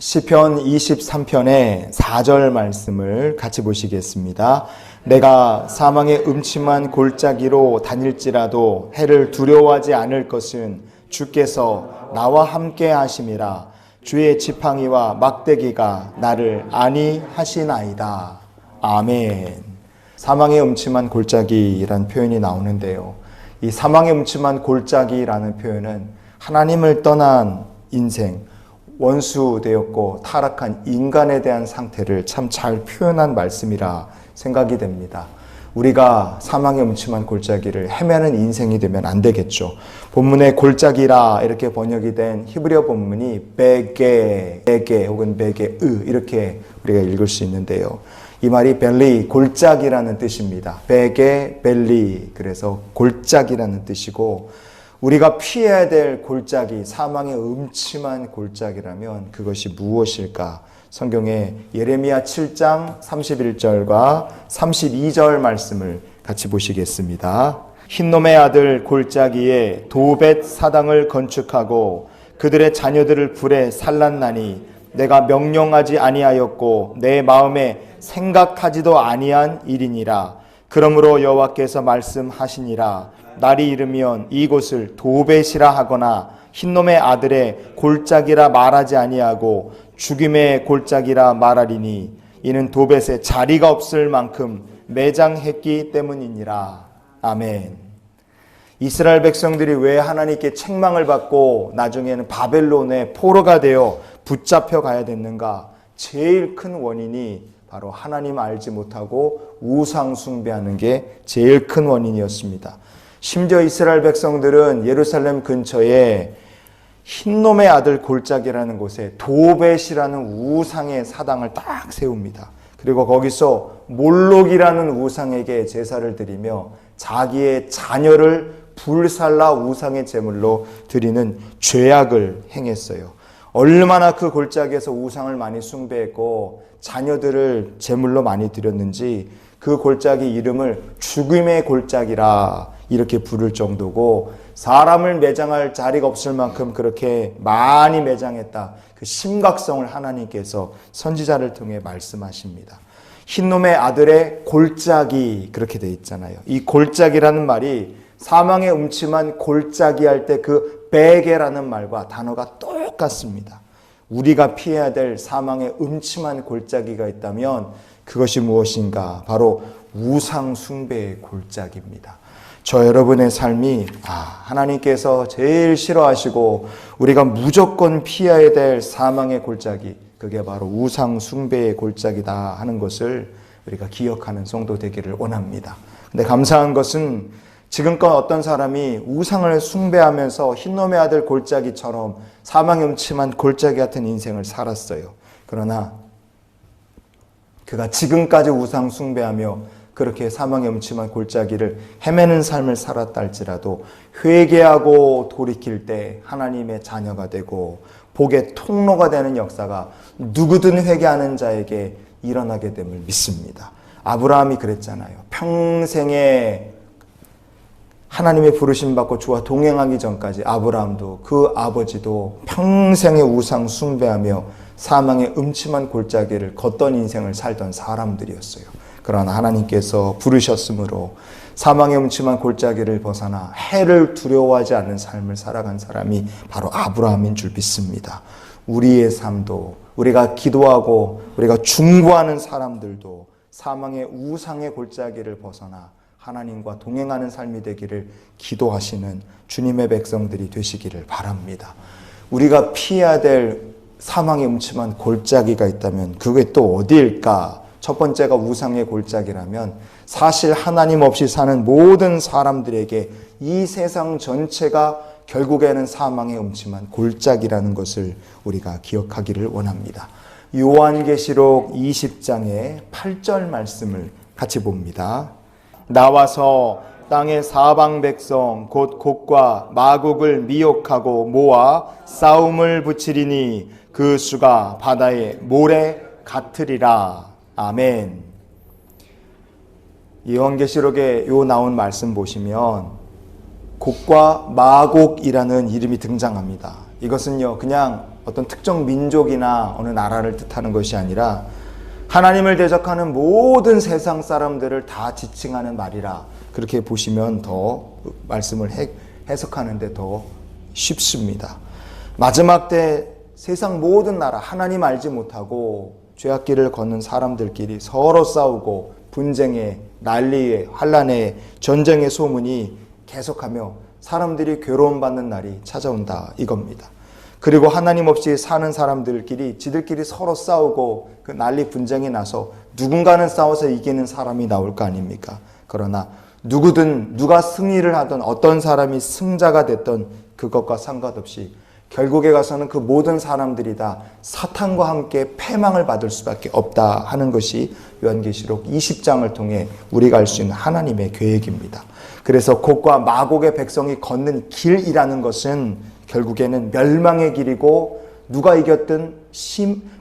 시편 23편의 4절 말씀을 같이 보시겠습니다. 내가 사망의 음침한 골짜기로 다닐지라도 해를 두려워하지 않을 것은 주께서 나와 함께 하심이라. 주의 지팡이와 막대기가 나를 안위하시나이다. 아멘. 사망의 음침한 골짜기라는 표현이 나오는데요. 이 사망의 음침한 골짜기라는 표현은 하나님을 떠난 인생, 원수되었고 타락한 인간에 대한 상태를 참 잘 표현한 말씀이라 생각이 됩니다. 우리가 사망의 음침한 골짜기를 헤매는 인생이 되면 안 되겠죠. 본문에 골짜기라 이렇게 번역이 된 히브리어 본문이 베게 혹은 베게으 이렇게 우리가 읽을 수 있는데요. 이 말이 벨리, 골짜기라는 뜻입니다. 베게, 벨리, 그래서 골짜기라는 뜻이고, 우리가 피해야 될 골짜기, 사망의 음침한 골짜기라면 그것이 무엇일까? 성경의 예레미야 7장 31절과 32절 말씀을 같이 보시겠습니다. 흰놈의 아들 골짜기에 도벳 사당을 건축하고 그들의 자녀들을 불에 살랐나니 내가 명령하지 아니하였고 내 마음에 생각하지도 아니한 일이니라. 그러므로 여호와께서 말씀하시니라. 날이 이르면 이곳을 도벳이라 하거나 흰놈의 아들의 골짜기라 말하지 아니하고 죽임의 골짜기라 말하리니 이는 도벳에 자리가 없을 만큼 매장했기 때문이니라. 아멘. 이스라엘 백성들이 왜 하나님께 책망을 받고 나중에는 바벨론의 포로가 되어 붙잡혀 가야 됐는가? 제일 큰 원인이 바로 하나님 알지 못하고 우상 숭배하는 게 제일 큰 원인이었습니다. 심지어 이스라엘 백성들은 예루살렘 근처에 흰놈의 아들 골짜기라는 곳에 도벳이라는 우상의 사당을 딱 세웁니다. 그리고 거기서 몰록이라는 우상에게 제사를 드리며 자기의 자녀를 불살라 우상의 제물로 드리는 죄악을 행했어요. 얼마나 그 골짜기에서 우상을 많이 숭배했고 자녀들을 제물로 많이 드렸는지 그 골짜기 이름을 죽임의 골짜기라 이렇게 부를 정도고, 사람을 매장할 자리가 없을 만큼 그렇게 많이 매장했다. 그 심각성을 하나님께서 선지자를 통해 말씀하십니다. 흰놈의 아들의 골짜기 그렇게 돼 있잖아요. 이 골짜기라는 말이 사망의 음침한 골짜기 할 때 그 베게라는 말과 단어가 똑같습니다. 우리가 피해야 될 사망의 음침한 골짜기가 있다면 그것이 무엇인가? 바로 우상 숭배의 골짜기입니다. 저 여러분의 삶이 하나님께서 제일 싫어하시고 우리가 무조건 피해야 될 사망의 골짜기, 그게 바로 우상 숭배의 골짜기다 하는 것을 우리가 기억하는 성도 되기를 원합니다. 근데 감사한 것은 지금껏 어떤 사람이 우상을 숭배하면서 흰놈의 아들 골짜기처럼 사망의 음침한 골짜기 같은 인생을 살았어요. 그러나 그가 지금까지 우상 숭배하며 그렇게 사망의 음침한 골짜기를 헤매는 삶을 살았다 할지라도 회개하고 돌이킬 때 하나님의 자녀가 되고 복의 통로가 되는 역사가 누구든 회개하는 자에게 일어나게 됨을 믿습니다. 아브라함이 그랬잖아요. 평생에 하나님의 부르심 받고 주와 동행하기 전까지 아브라함도 그 아버지도 평생의 우상 숭배하며 사망의 음침한 골짜기를 걷던 인생을 살던 사람들이었어요. 그러나 하나님께서 부르셨으므로 사망의 음침한 골짜기를 벗어나 해를 두려워하지 않는 삶을 살아간 사람이 바로 아브라함인 줄 믿습니다. 우리의 삶도, 우리가 기도하고 우리가 중보하는 사람들도 사망의 우상의 골짜기를 벗어나 하나님과 동행하는 삶이 되기를 기도하시는 주님의 백성들이 되시기를 바랍니다. 우리가 피해야 될 사망의 음침한 골짜기가 있다면 그게 또 어디일까? 첫 번째가 우상의 골짜기라면 사실 하나님 없이 사는 모든 사람들에게 이 세상 전체가 결국에는 사망의 음침한 골짜기라는 것을 우리가 기억하기를 원합니다. 요한계시록 20장의 8절 말씀을 같이 봅니다. 나와서 땅의 사방 백성 곧 곡과 마곡을 미혹하고 모아 싸움을 붙이리니 그 수가 바다의 모래 같으리라. 아멘. 요한계시록에 요 나온 말씀 보시면 곡과 마곡이라는 이름이 등장합니다. 이것은요 그냥 어떤 특정 민족이나 어느 나라를 뜻하는 것이 아니라 하나님을 대적하는 모든 세상 사람들을 다 지칭하는 말이라 그렇게 보시면 더 말씀을 해석하는데 더 쉽습니다. 마지막 때 세상 모든 나라 하나님 알지 못하고 죄악길을 걷는 사람들끼리 서로 싸우고 분쟁에 난리에 환난에 전쟁의 소문이 계속하며 사람들이 괴로움받는 날이 찾아온다 이겁니다. 그리고 하나님 없이 사는 사람들끼리 지들끼리 서로 싸우고 그 난리 분쟁이 나서 누군가는 싸워서 이기는 사람이 나올 거 아닙니까? 그러나 누구든 누가 승리를 하던 어떤 사람이 승자가 됐던 그것과 상관없이 결국에 가서는 그 모든 사람들이 다 사탄과 함께 패망을 받을 수밖에 없다 하는 것이 요한계시록 20장을 통해 우리가 알 수 있는 하나님의 계획입니다. 그래서 곡과 마곡의 백성이 걷는 길이라는 것은 결국에는 멸망의 길이고 누가 이겼든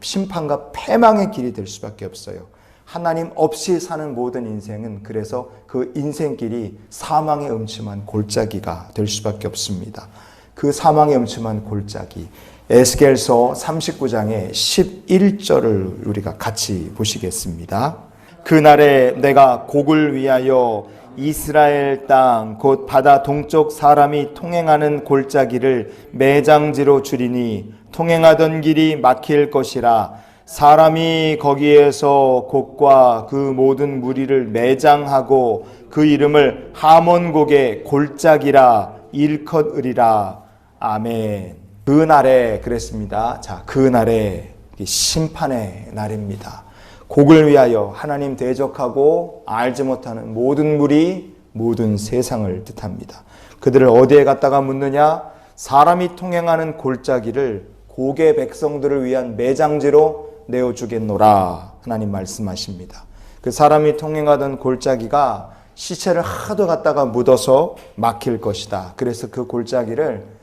심판과 패망의 길이 될 수밖에 없어요. 하나님 없이 사는 모든 인생은 그래서 그 인생길이 사망의 음침한 골짜기가 될 수밖에 없습니다. 그 사망의 음침한 골짜기, 에스겔서 39장의 11절을 우리가 같이 보시겠습니다. 그날에 내가 곡을 위하여 이스라엘 땅 곧 바다 동쪽 사람이 통행하는 골짜기를 매장지로 주리니 통행하던 길이 막힐 것이라. 사람이 거기에서 곡과 그 모든 무리를 매장하고 그 이름을 하몬곡의 골짜기라 일컫으리라. 아멘. 그날에 그랬습니다. 자, 그날에 심판의 날입니다. 곡을 위하여 하나님 대적하고 알지 못하는 모든 무리, 모든 세상을 뜻합니다. 그들을 어디에 갖다가 묻느냐? 사람이 통행하는 골짜기를 곡의 백성들을 위한 매장지로 내어주겠노라 하나님 말씀하십니다. 그 사람이 통행하던 골짜기가 시체를 하도 갖다가 묻어서 막힐 것이다. 그래서 그 골짜기를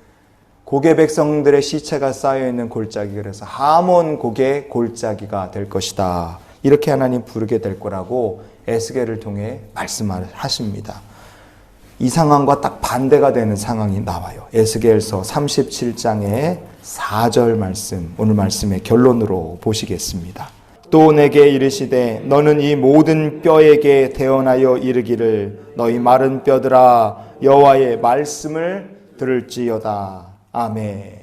곡의 백성들의 시체가 쌓여있는 골짜기, 그래서 하몬곡의 골짜기가 될 것이다. 이렇게 하나님 부르게 될 거라고 에스겔을 통해 말씀을 하십니다. 이 상황과 딱 반대가 되는 상황이 나와요. 에스겔서 37장의 4절 말씀, 오늘 말씀의 결론으로 보시겠습니다. 또 내게 이르시되 너는 이 모든 뼈에게 대언하여 이르기를 너희 마른 뼈들아 여호와의 말씀을 들을지어다. 아멘.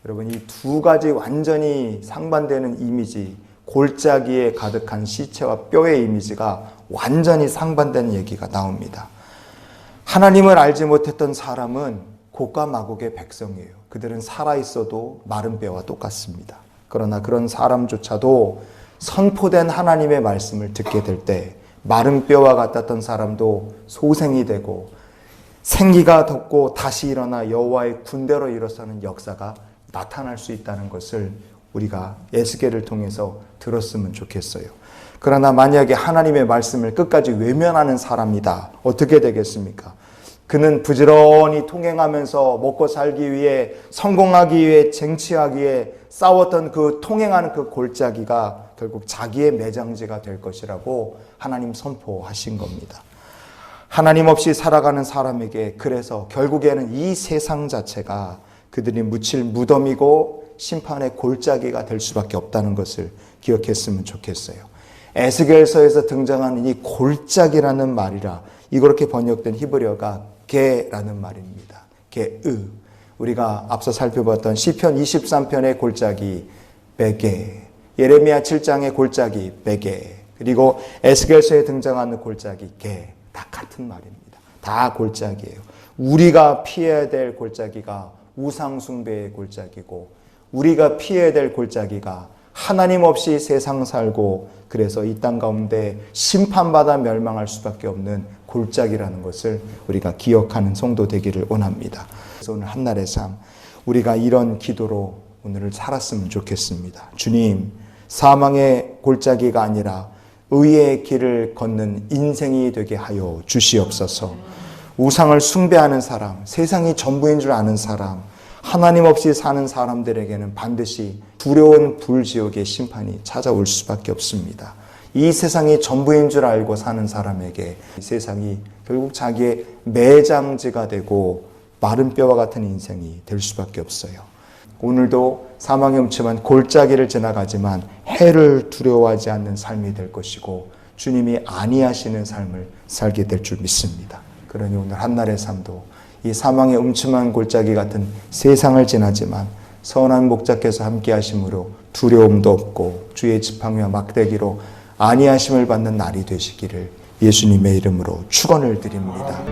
여러분, 이 두 가지 완전히 상반되는 이미지, 골짜기에 가득한 시체와 뼈의 이미지가 완전히 상반되는 얘기가 나옵니다. 하나님을 알지 못했던 사람은 곡과 마곡의 백성이에요. 그들은 살아있어도 마른 뼈와 똑같습니다. 그러나 그런 사람조차도 선포된 하나님의 말씀을 듣게 될 때 마른 뼈와 같았던 사람도 소생이 되고 생기가 돋고 다시 일어나 여호와의 군대로 일어서는 역사가 나타날 수 있다는 것을 우리가 에스겔을 통해서 들었으면 좋겠어요. 그러나 만약에 하나님의 말씀을 끝까지 외면하는 사람이다. 어떻게 되겠습니까? 그는 부지런히 통행하면서 먹고 살기 위해, 성공하기 위해, 쟁취하기 위해 싸웠던 그 통행하는 그 골짜기가 결국 자기의 매장지가 될 것이라고 하나님 선포하신 겁니다. 하나님 없이 살아가는 사람에게 그래서 결국에는 이 세상 자체가 그들이 묻힐 무덤이고 심판의 골짜기가 될 수밖에 없다는 것을 기억했으면 좋겠어요. 에스겔서에서 등장하는 이 골짜기라는 말이라, 이렇게 번역된 히브리어가 게라는 말입니다. 게으. 우리가 앞서 살펴봤던 시편 23편의 골짜기 베게, 예레미야 7장의 골짜기 베게, 그리고 에스겔서에 등장하는 골짜기 게, 다 같은 말입니다. 다 골짜기예요. 우리가 피해야 될 골짜기가 우상 숭배의 골짜기고, 우리가 피해야 될 골짜기가 하나님 없이 세상 살고 그래서 이 땅 가운데 심판받아 멸망할 수밖에 없는 골짜기라는 것을 우리가 기억하는 성도 되기를 원합니다. 그래서 오늘 한날의 삶, 우리가 이런 기도로 오늘을 살았으면 좋겠습니다. 주님, 사망의 골짜기가 아니라 의의 길을 걷는 인생이 되게 하여 주시옵소서. 우상을 숭배하는 사람, 세상이 전부인 줄 아는 사람, 하나님 없이 사는 사람들에게는 반드시 두려운 불지옥의 심판이 찾아올 수밖에 없습니다. 이 세상이 전부인 줄 알고 사는 사람에게 이 세상이 결국 자기의 매장지가 되고 마른 뼈와 같은 인생이 될 수밖에 없어요. 오늘도 사망의 음침한 골짜기를 지나가지만 해를 두려워하지 않는 삶이 될 것이고 주님이 안위하시는 삶을 살게 될 줄 믿습니다. 그러니 오늘 한날의 삶도 이 사망의 음침한 골짜기 같은 세상을 지나지만 선한 목자께서 함께 하심으로 두려움도 없고 주의 지팡이와 막대기로 안위하심을 받는 날이 되시기를 예수님의 이름으로 축원을 드립니다.